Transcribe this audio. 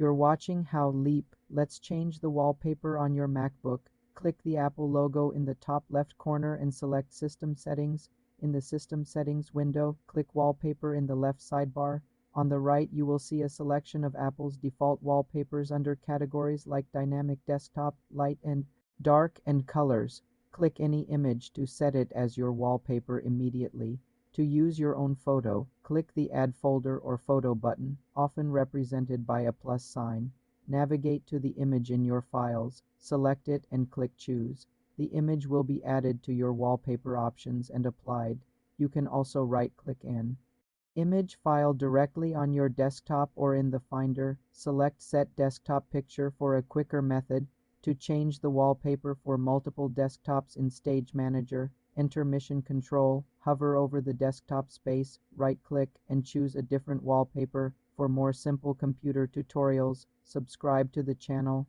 You're watching How Leap. Let's change the wallpaper on your MacBook. Click the Apple logo in the top left corner and select System Settings. In the System Settings window, click Wallpaper in the left sidebar. On the right, you will see a selection of Apple's default wallpapers under categories like Dynamic Desktop, Light and Dark, and Colors. Click any image to set it as your wallpaper immediately. To use your own photo, click the Add Folder or Photo button, often represented by a plus sign. Navigate to the image in your files, select it and click Choose. The image will be added to your wallpaper options and applied. You can also right-click an image file directly on your desktop or in the Finder. Select Set Desktop Picture for a quicker method. To change the wallpaper for multiple desktops in Stage Manager, enter Mission Control, hover over the desktop space, right-click, and choose a different wallpaper. For more simple computer tutorials, subscribe to the channel.